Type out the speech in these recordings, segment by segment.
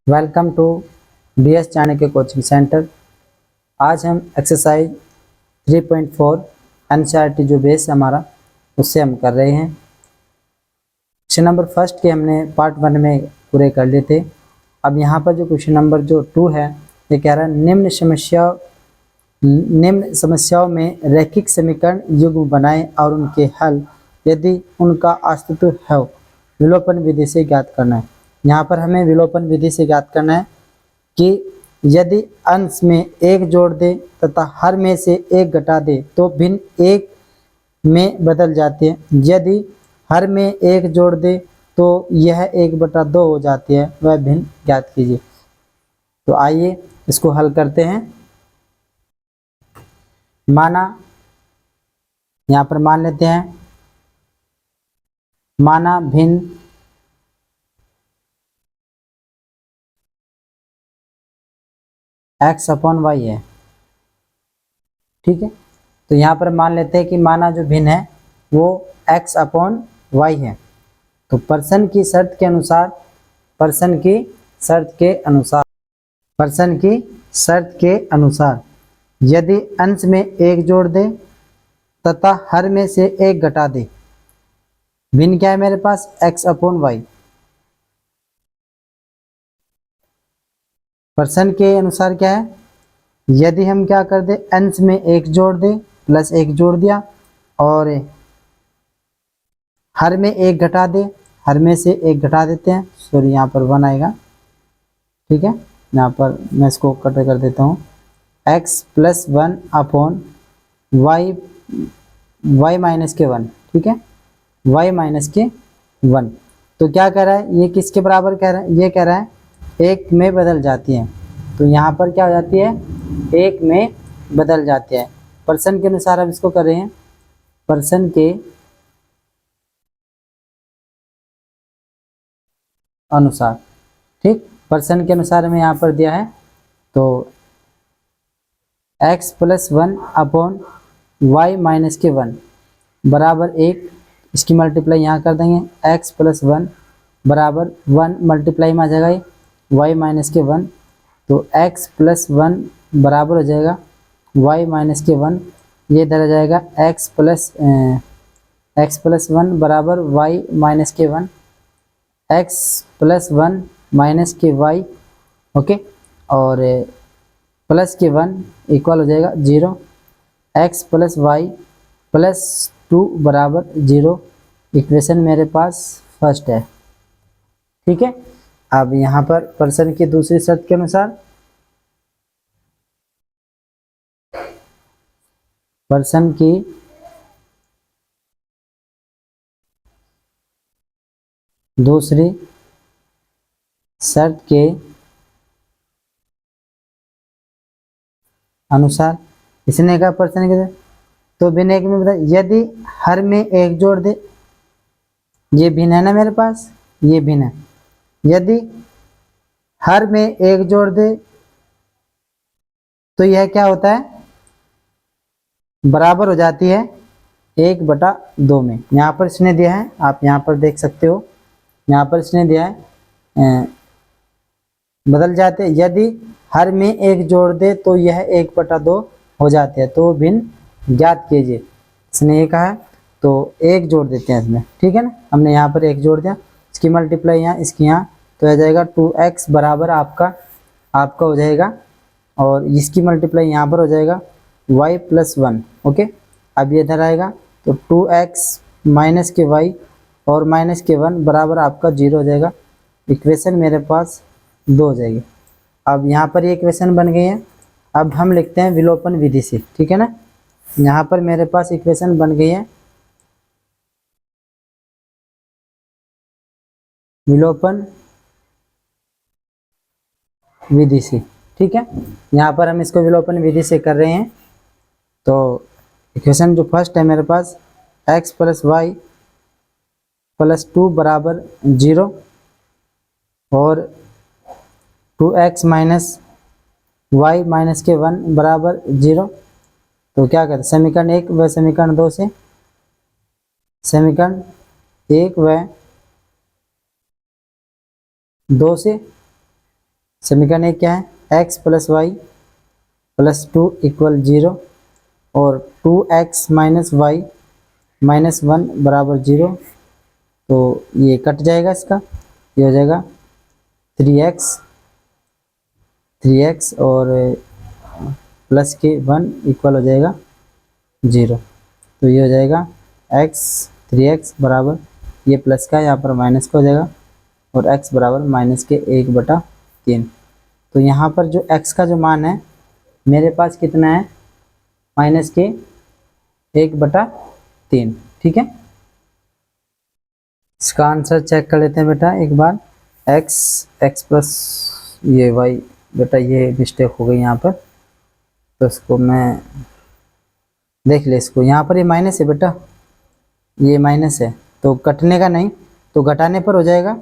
Welcome to BS Chanakya coaching centre. आज हम exercise 3.4 NCERT जो बेस है हमारा उससे हम कर रहे हैं। क्वेश्चन नंबर फर्स्ट के हमने पार्ट 1 में पूरे कर लिए थे। अब यहाँ पर जो क्वेश्चन नंबर जो 2 है ये कह रहा है निम्न समस्याओं में रैखिक समीकरण युग्म बनाएं और उनके हल यदि उनका अस्तित्व है विलोपन विधि से ज्ञात करना है। यहाँ पर हमें विलोपन विधि से ज्ञात करना है कि यदि अंश में एक जोड़ दे तथा हर में से एक घटा दे तो भिन्न एक में बदल जाती है। यदि हर में एक जोड़ दे तो यह 1/2 हो जाती है, वह भिन्न ज्ञात कीजिए। तो आइए इसको हल करते हैं। माना यहाँ पर मान लेते हैं, माना भिन्न x/y है। ठीक है, तो यहाँ पर मान लेते हैं कि माना जो भिन्न है वो x/y है। तो पर्सन की शर्त के अनुसार यदि अंश में एक जोड़ दे तथा हर में से एक घटा दे, भिन्न क्या है मेरे पास x/y। पर्सन के अनुसार क्या है, यदि हम क्या कर दे अंश में एक जोड़ दे प्लस एक जोड़ दिया और हर में एक घटा दे, हर में से एक घटा देते हैं, सॉरी यहाँ पर 1 आएगा। ठीक है, यहाँ पर मैं इसको कट कर देता हूँ, x+1/y -1। ठीक है, y-1। तो क्या कह रहा है, ये किसके बराबर कह रहा है, ये कह रहा है 1 में बदल जाती है। तो यहाँ पर क्या हो जाती है, 1 में बदल जाती है। पर्सन के अनुसार हम इसको कर रहे हैं, पर्सन के अनुसार। ठीक, पर्सन के अनुसार हमें यहाँ पर दिया है तो x+1/y-1 बराबर 1। इसकी मल्टीप्लाई यहाँ कर देंगे, x+1 बराबर 1 मल्टीप्लाई में आ जाएगा y-1। तो x+1 बराबर हो जाएगा y-1, ये इधर आ जाएगा x+1 बराबर y-1, x+1 -y। ओके, और +1 इक्वल हो जाएगा 0, x+y+2 बराबर 0। इक्वेशन मेरे पास फर्स्ट है। ठीक है, अब यहाँ पर पर्सन की दूसरी शर्त के अनुसार, पर्सन की दूसरी शर्त के अनुसार इसने कहा पर्सन के तो भिन्न एक में बता, यदि हर में एक जोड़ दे, ये भिन्न है ना मेरे पास, ये भिन्न है। यदि हर में एक जोड़ दे तो यह क्या होता है, बराबर हो जाती है 1/2 में। यहाँ पर इसने दिया है, आप यहाँ पर देख सकते हो, यहाँ पर इसने दिया है बदल जाते हैं। यदि हर में एक जोड़ दे तो यह 1/2 हो जाते हैं, तो भिन्न ज्ञात कीजिए। इसने ये कहा है तो एक जोड़ देते हैं इसमें। ठीक है ना, हमने यहाँ पर एक जोड़ दिया, इसकी मल्टीप्लाई यहाँ, इसकी यहाँ, तो आ जाएगा 2x बराबर आपका हो जाएगा, और इसकी मल्टीप्लाई यहाँ पर हो जाएगा y+1। ओके, अब ये इधर आएगा तो 2x -y और -1 बराबर आपका 0 हो जाएगा। इक्वेशन मेरे पास 2 हो जाएगी। अब यहाँ पर ये इक्वेशन बन गई है। अब हम लिखते हैं विलोपन विधि से। ठीक है ना, यहाँ पर मेरे पास इक्वेशन बन गई है विलोपन विधि से। ठीक है, यहाँ पर हम इसको विलोपन विधि से कर रहे हैं। तो इक्वेशन जो फर्स्ट है मेरे पास x+y+2 बराबर 0 और 2x -y-1 बराबर 0। तो क्या करते, समीकरण 1 व समीकरण 2 से, समीकरण 1 व 2 से समीकरण एक क्या है, x plus y plus 2 equal 0 और 2x माइनस वाई माइनस 1 बराबर 0। तो ये कट जाएगा, इसका ये हो जाएगा 3x और प्लस के 1 इक्वल हो जाएगा 0। तो ये हो जाएगा x 3x बराबर, ये प्लस का यहाँ पर माइनस का हो जाएगा और x बराबर माइनस के 1/3। तो यहाँ पर जो x का जो मान है मेरे पास कितना है, माइनस के 1/3। ठीक है, इसका आंसर चेक कर लेते हैं बेटा एक बार। x प्लस ये y, बेटा ये मिस्टेक हो गई यहाँ पर, तो इसको मैं देख ले, इसको यहाँ पर ये माइनस है बेटा, ये माइनस है तो कटने का नहीं, तो घटाने पर हो जाएगा।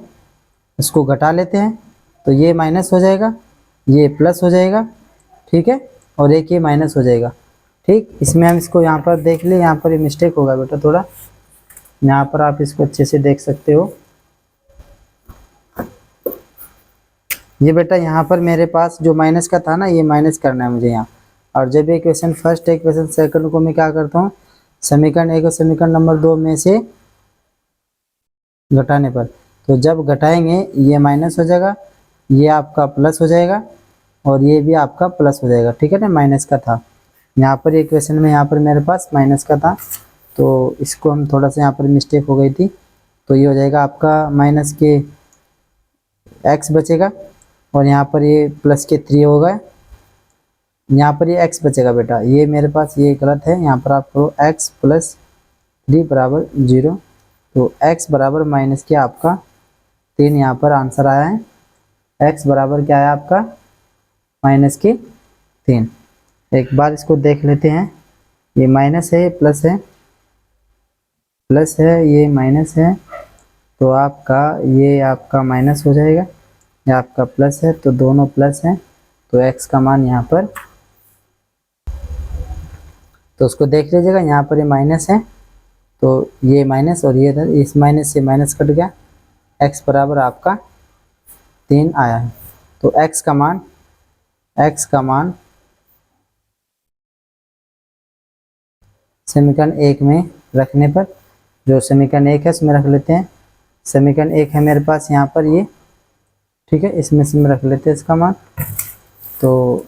इसको घटा लेते हैं तो ये माइनस हो जाएगा, ये प्लस हो जाएगा। ठीक है, और एक ये माइनस हो जाएगा। ठीक, इसमें हम इसको यहाँ पर देख ले, यहाँ पर ये मिस्टेक होगा बेटा थोड़ा, यहाँ पर आप इसको अच्छे से देख सकते हो। ये बेटा यहाँ पर मेरे पास जो माइनस का था ना, ये माइनस करना है मुझे यहाँ। और जब एक क्वेश्चन फर्स्ट है, क्वेश्चन सेकंड को मैं क्या करता हूँ, समीकरण एक और समीकरण नंबर 2 में से घटाने पर, तो जब घटाएंगे ये माइनस हो जाएगा, ये आपका प्लस हो जाएगा और ये भी आपका प्लस हो जाएगा। ठीक है ना, माइनस का था यहाँ पर ये क्वेश्चन में, यहाँ पर मेरे पास माइनस का था, तो इसको हम थोड़ा सा यहाँ पर मिस्टेक हो गई थी। तो ये हो जाएगा आपका माइनस के x बचेगा और यहाँ पर ये प्लस के 3 होगा, यहाँ पर ये x बचेगा बेटा, ये मेरे पास ये गलत है, यहाँ पर आपको x प्लस 3 बराबर 0। तो x बराबर माइनस के आपका 3 यहाँ पर आंसर आया है। x बराबर क्या है आपका, माइनस के 3। एक बार इसको देख लेते हैं, ये माइनस है, प्लस है, प्लस है, ये माइनस है, तो आपका ये आपका माइनस हो जाएगा, ये आपका प्लस है, तो दोनों प्लस हैं। तो x का मान यहाँ पर, तो उसको देख लीजिएगा, यहाँ पर ये माइनस है, तो ये माइनस और ये इधर, इस माइनस से माइनस कट गया, x बराबर आपका 3 आया है। तो x का मान समीकरण 1 में रखने पर, जो समीकरण 1 है उसमें रख लेते हैं। समीकरण 1 है मेरे पास यहाँ पर ये, ठीक है, इसमें से रख लेते हैं इसका मान। तो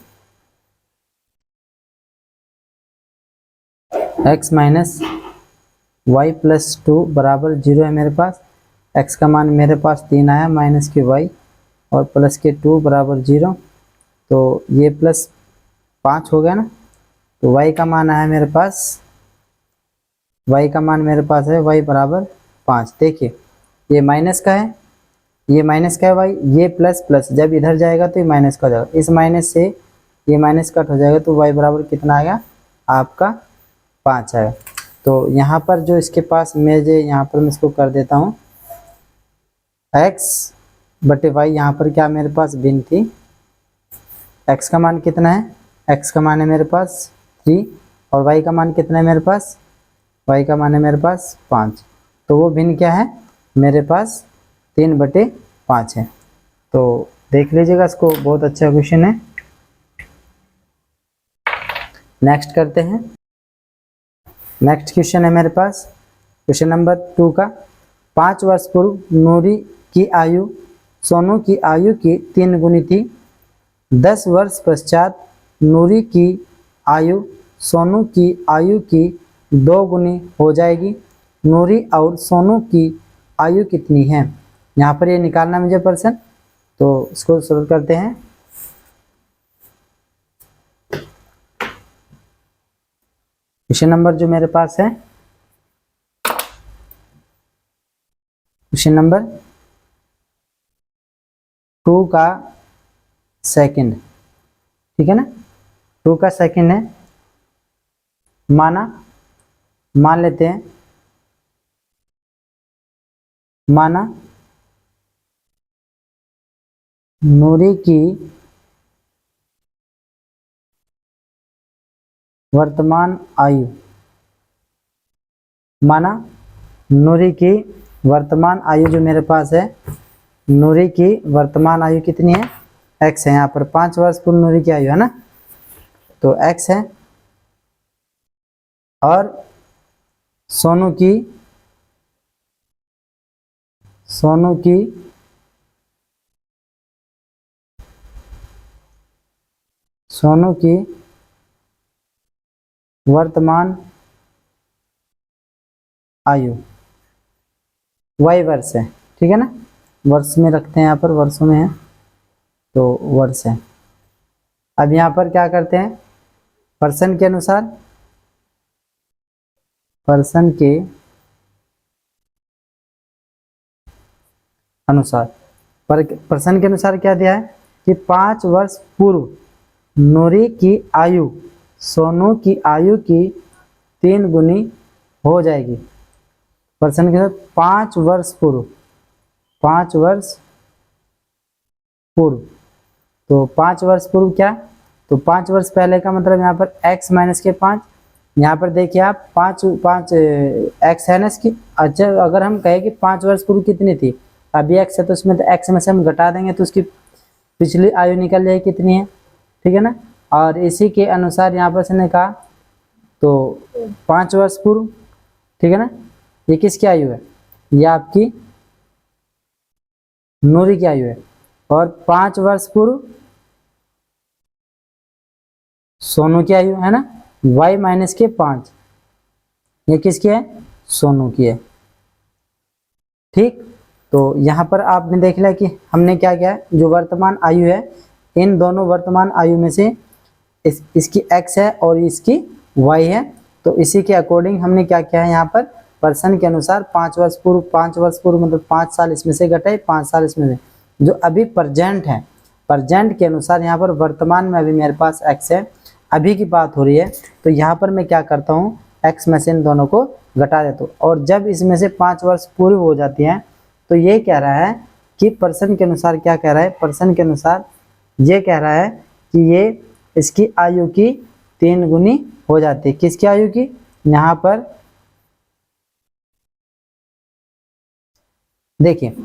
x माइनस वाई प्लस 2 बराबर 0 है मेरे पास। x का मान मेरे पास 3 आया, माइनस के y और प्लस के 2 बराबर 0। तो ये प्लस 5 हो गया ना, तो y का मान आया मेरे पास, y का मान मेरे पास है y बराबर 5। देखिए ये माइनस का है, ये माइनस का है y, ये प्लस प्लस जब इधर जाएगा तो ये माइनस का हो जाएगा, इस माइनस से ये माइनस कट हो जाएगा, तो y बराबर कितना आएगा आपका 5 आएगा। तो यहाँ पर जो इसके पास मेरे, यहाँ पर मैं इसको कर देता हूँ x बटे y, यहाँ पर क्या मेरे पास भिन्न थी, x का मान कितना है, x का मान है मेरे पास 3 और y का मान कितना है मेरे पास, y का मान है मेरे पास 5। तो वो भिन्न क्या है मेरे पास 3/5 है। तो देख लीजिएगा इसको, बहुत अच्छा क्वेश्चन है। नेक्स्ट करते हैं। नेक्स्ट क्वेश्चन है मेरे पास क्वेश्चन नंबर 2 का। 5 वर्ष पूर्व नूरी की आयु सोनू की आयु की 3 गुनी थी। 10 वर्ष पश्चात नूरी की आयु सोनू की आयु की 2 गुनी हो जाएगी। नूरी और सोनू की आयु कितनी है, यहाँ पर ये निकालना मुझे प्रश्न। तो इसको सोल्व करते हैं। क्वेश्चन नंबर जो मेरे पास है, क्वेश्चन नंबर 2 का सेकंड, ठीक है ना, 2 का सेकंड है। मान लेते हैं, माना नूरी की वर्तमान आयु, माना नूरी की वर्तमान आयु जो मेरे पास है, नूरी की वर्तमान आयु कितनी है x है, यहाँ पर 5 वर्ष पूर्व नूरी की आयु है ना, तो x है। और सोनू की वर्तमान आयु y वर्ष है, ठीक है ना, वर्ष में रखते हैं, यहाँ पर वर्षों में है तो वर्ष है। अब यहाँ पर क्या करते हैं, पर्सन के अनुसार, पर्सन के अनुसार पर्सन के अनुसार क्या दिया है कि 5 वर्ष पूर्व नूरी की आयु सोनू की आयु की 3 गुनी हो जाएगी। पर्सन के साथ 5 वर्ष पूर्व, 5 वर्ष पूर्व, तो 5 वर्ष पूर्व क्या, तो 5 वर्ष पहले का मतलब यहाँ पर x माइनस के 5, यहाँ पर देखिए आप 5 x है ना इसकी। अच्छा अगर हम कहें कि 5 वर्ष पूर्व कितनी थी, अभी x है तो उसमें तो x में से हम घटा देंगे तो उसकी पिछली आयु निकल जाएगी कितनी है, ठीक है ना। और इसी के अनुसार यहाँ पर इसने कहा तो 5 वर्ष पूर्व, ठीक है ना, ये किसकी आयु है, ये आपकी नूरी की आयु है। और 5 वर्ष पूर्व सोनू की आयु है ना, y माइनस के 5, ये किसकी है, सोनू की है, ठीक। तो यहाँ पर आपने देख लिया कि हमने क्या किया है, जो वर्तमान आयु है इन दोनों वर्तमान आयु में से इसकी x है और इसकी y है, तो इसी के अकॉर्डिंग हमने क्या किया है, यहाँ पर पर्सन के अनुसार 5 वर्ष पूर्व, 5 वर्ष पूर्व मतलब 5 साल इसमें से घटाए, 5 साल इसमें से, जो अभी प्रेजेंट है, प्रेजेंट के अनुसार यहाँ पर वर्तमान में अभी मेरे पास x है, अभी की बात हो रही है, तो यहाँ पर मैं क्या करता हूँ, x में से इन दोनों को घटा देता हूँ। और जब इसमें से 5 वर्ष पूर्व हो जाती हैं तो ये कह रहा है कि पर्सन के अनुसार क्या कह रहा है, पर्सन के अनुसार ये कह रहा है कि ये इसकी आयु की 3 गुनी हो जाती है। किसकी आयु की, यहाँ पर देखिए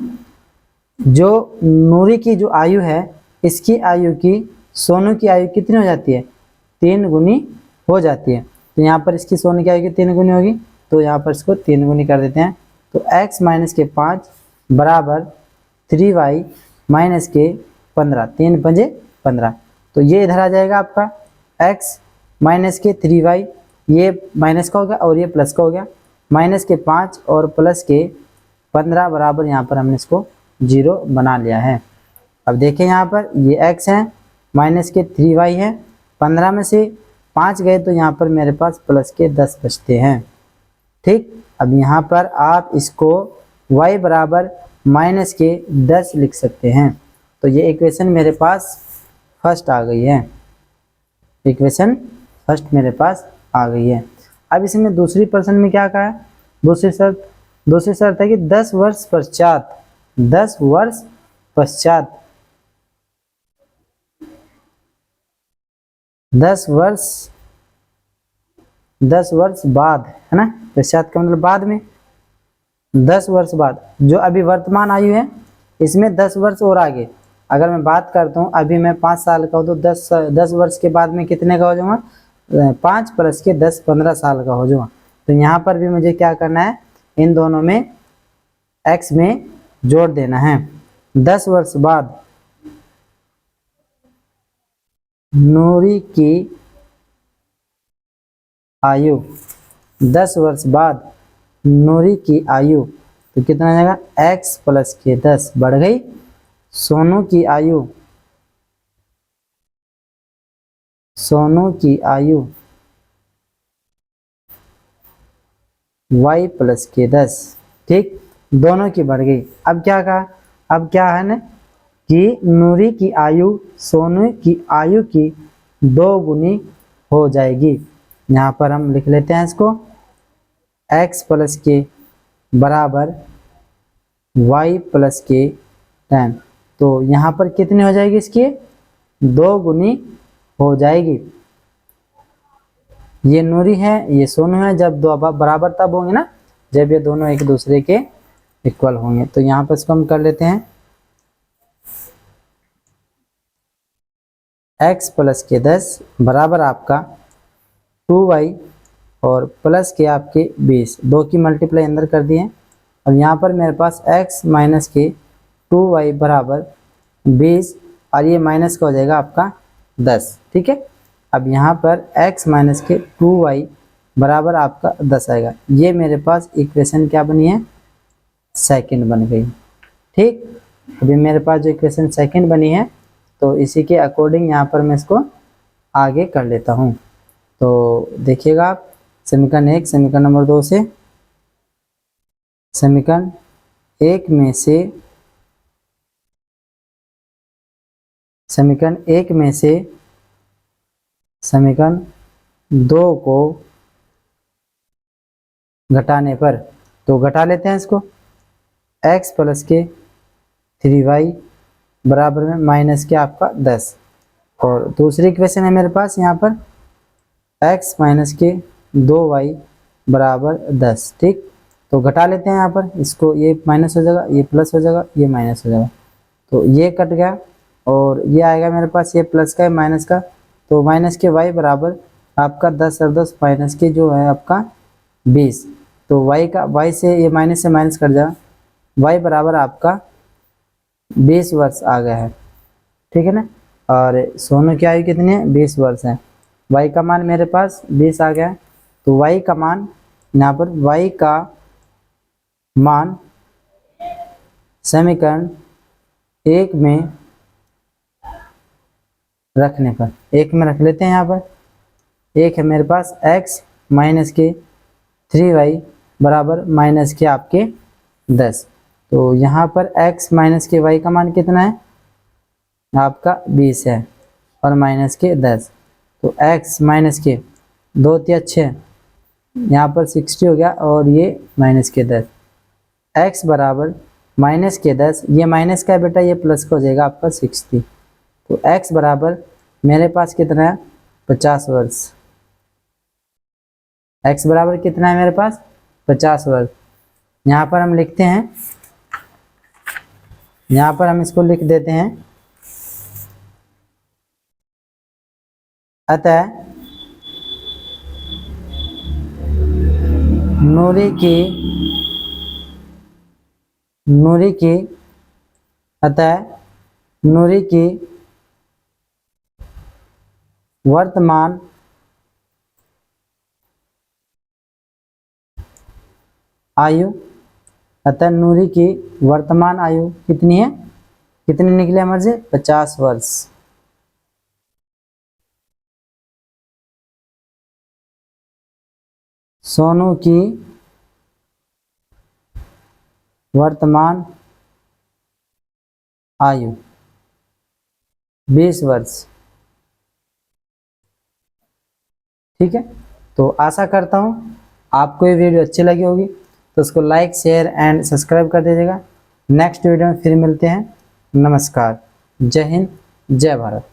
जो नूरी की जो आयु है इसकी आयु की सोनू की आयु कितनी हो जाती है, 3 गुनी हो जाती है। तो यहाँ पर इसकी सोनू की आयु की 3 गुनी होगी, तो यहाँ पर इसको 3 गुनी कर देते हैं। तो x माइनस के 5 बराबर 3y माइनस के 15, 3 पंजे 15, तो ये इधर आ जाएगा आपका x माइनस के 3y, ये माइनस का हो गया और ये प्लस का हो गया, माइनस के 5 और प्लस के 15 बराबर यहाँ पर हमने इसको 0 बना लिया है। अब देखें यहाँ पर ये x है, माइनस के 3y है, 15 में से 5 गए तो यहाँ पर मेरे पास प्लस के 10 बचते हैं, ठीक। अब यहाँ पर आप इसको y बराबर माइनस के 10 लिख सकते हैं, तो ये इक्वेशन मेरे पास फर्स्ट आ गई है, इक्वेशन फर्स्ट मेरे पास आ गई है। अब इसमें दूसरी प्रश्न में क्या कहा है, दूसरी शर्त है कि 10 वर्ष पश्चात, 10 वर्ष पश्चात, 10 वर्ष बाद, है ना, पश्चात का मतलब बाद में, 10 वर्ष बाद जो अभी वर्तमान आयु है इसमें 10 वर्ष और आगे, अगर मैं बात करता हूँ अभी मैं 5 साल का हूँ तो 10 वर्ष के बाद में कितने का हो जाऊँगा, 5 प्लस के 10 15 साल का हो जाऊँगा। तो यहाँ पर भी मुझे क्या करना है, इन दोनों में x में जोड़ देना है। 10 वर्ष बाद नूरी की आयु, 10 वर्ष बाद नूरी की आयु, तो कितना आ जाएगा, x प्लस के 10 बढ़ गई। सोनू की आयु, सोनू की आयु y प्लस के 10, ठीक, दोनों की बढ़ गई। अब क्या कहा, अब क्या है ना कि नूरी की आयु सोनू की आयु की 2 गुनी हो जाएगी। यहाँ पर हम लिख लेते हैं इसको, x प्लस के बराबर y प्लस के 10, तो यहाँ पर कितनी हो जाएगी, इसकी 2 गुनी हो जाएगी। ये नूरी है ये सोनू है, जब दो बराबर तब होंगे ना जब ये दोनों एक दूसरे के इक्वल होंगे। तो यहाँ पर इसको हम कर लेते हैं x प्लस के 10 बराबर आपका 2y और प्लस के आपके 20, 2 की मल्टीप्लाई अंदर कर दिए। अब यहाँ पर मेरे पास x माइनस के 2y बराबर 20 और ये माइनस का हो जाएगा आपका 10। ठीक है, अब यहाँ पर x माइनस के 2y बराबर आपका 10 आएगा। ये मेरे पास इक्वेशन क्या बनी है, सेकंड बन गई। ठीक, अभी मेरे पास जो इक्वेशन सेकंड बनी है तो इसी के अकॉर्डिंग यहाँ पर मैं इसको आगे कर लेता हूँ। तो देखिएगा आप, समीकरण 1 समीकरण नंबर 2 से, समीकरण 1 में से समीकरण 1 में से समीकरण 2 को घटाने पर, तो घटा लेते हैं इसको, x प्लस के 3y बराबर में माइनस के आपका 10। और दूसरी इक्वेशन है मेरे पास यहाँ पर x माइनस के 2y बराबर 10। ठीक, तो घटा लेते हैं यहाँ पर इसको, ये माइनस हो जाएगा, ये प्लस हो जाएगा, ये माइनस हो जाएगा, तो ये कट गया और ये आएगा मेरे पास, ये प्लस का है माइनस का, तो माइनस के y बराबर आपका 10 और 10 माइनस के जो है आपका 20, तो y से ये माइनस कट जाएगा, y बराबर आपका 20 वर्ष आ गया है। ठीक है ना, और सोनू की आयु कितनी है, 20 वर्ष है। y का मान मेरे पास 20 आ गया है, तो y का मान यहाँ पर, y का मान समीकरण 1 में रखने पर, 1 में रख लेते हैं। यहाँ पर 1 है मेरे पास x माइनस के 3y बराबर माइनस के आपके 10, तो यहाँ पर x माइनस के y का मान कितना है आपका 20 है और माइनस के 10, तो x माइनस के 2 × 6 यहाँ पर 60 हो गया और ये माइनस के 10, x बराबर माइनस के 10, ये माइनस का है बेटा, ये प्लस का हो जाएगा आपका 60, तो x बराबर मेरे पास कितना है 50 वर्ष। x बराबर कितना है मेरे पास 50 वर्ष। यहाँ पर हम लिखते हैं, यहाँ पर हम इसको लिख देते हैं, अतः नूरी की वर्तमान आयु, अतः नूरी की वर्तमान आयु कितनी है, कितनी निकले हमारे से 50 वर्ष। सोनू की वर्तमान आयु 20 वर्ष। ठीक है, तो आशा करता हूँ आपको ये वीडियो अच्छी लगी होगी, तो उसको लाइक शेयर एंड सब्सक्राइब कर दीजिएगा। नेक्स्ट वीडियो में फिर मिलते हैं। नमस्कार, जय हिंद, जय भारत।